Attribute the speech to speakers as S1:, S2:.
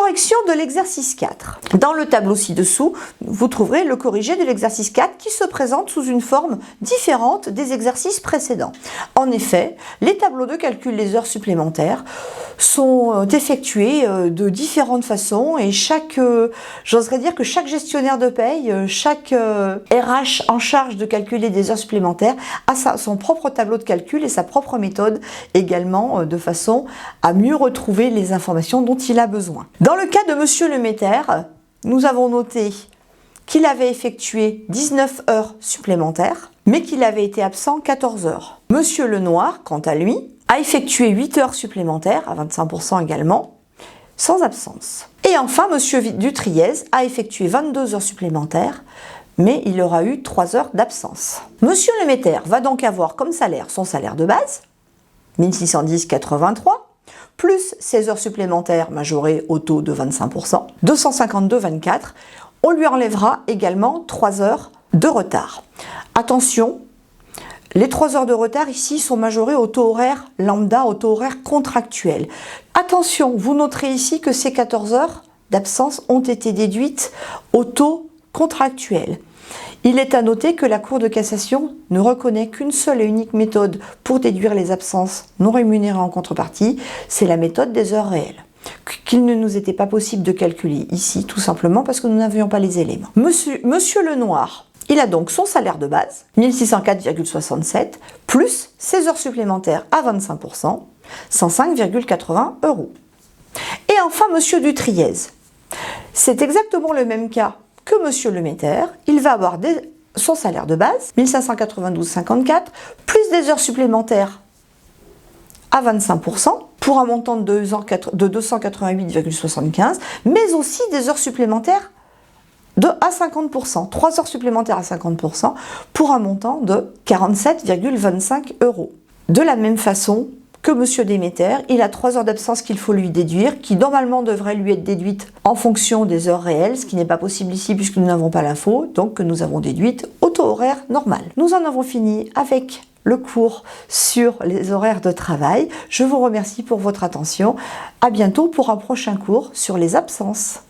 S1: Correction de l'exercice 4. Dans le tableau ci-dessous, vous trouverez le corrigé de l'exercice 4 qui se présente sous une forme différente des exercices précédents. En effet, les tableaux de calcul des heures supplémentaires sont effectués de différentes façons et j'oserais dire que chaque gestionnaire de paye, chaque RH en charge de calculer des heures supplémentaires a son propre tableau de calcul et sa propre méthode également de façon à mieux retrouver les informations dont il a besoin. Dans le cas de Monsieur Lemeter, nous avons noté qu'il avait effectué 19 heures supplémentaires, mais qu'il avait été absent 14 heures. Monsieur Lenoir, quant à lui, a effectué 8 heures supplémentaires, à 25% également, sans absence. Et enfin, Monsieur Dutriez a effectué 22 heures supplémentaires, mais il aura eu 3 heures d'absence. Monsieur Lemeter va donc avoir comme salaire son salaire de base, 1610,83, plus 16 heures supplémentaires majorées au taux de 25%, 252,24. On lui enlèvera également 3 heures de retard. Attention, les 3 heures de retard ici sont majorées au taux horaire lambda, au taux horaire contractuel. Attention, vous noterez ici que ces 14 heures d'absence ont été déduites au taux contractuel. Il est à noter que la Cour de cassation ne reconnaît qu'une seule et unique méthode pour déduire les absences non rémunérées en contrepartie, c'est la méthode des heures réelles, qu'il ne nous était pas possible de calculer ici, tout simplement parce que nous n'avions pas les éléments. Monsieur Lenoir, il a donc son salaire de base, 1604,67, plus 16 heures supplémentaires à 25%, 105,80 €. Et enfin, Monsieur Dutriez, c'est exactement le même cas que Monsieur Lemeter, il va avoir son salaire de base, 1592,54, plus des heures supplémentaires à 25%, pour un montant de 288,75, mais aussi des heures supplémentaires à 50%, 3 heures supplémentaires à 50%, pour un montant de 47,25 €. De la même façon que Monsieur Demeter, il a 3 heures d'absence qu'il faut lui déduire, qui normalement devraient lui être déduites en fonction des heures réelles, ce qui n'est pas possible ici puisque nous n'avons pas l'info, donc que nous avons déduite au taux horaire normal. Nous en avons fini avec le cours sur les horaires de travail. Je vous remercie pour votre attention. À bientôt pour un prochain cours sur les absences.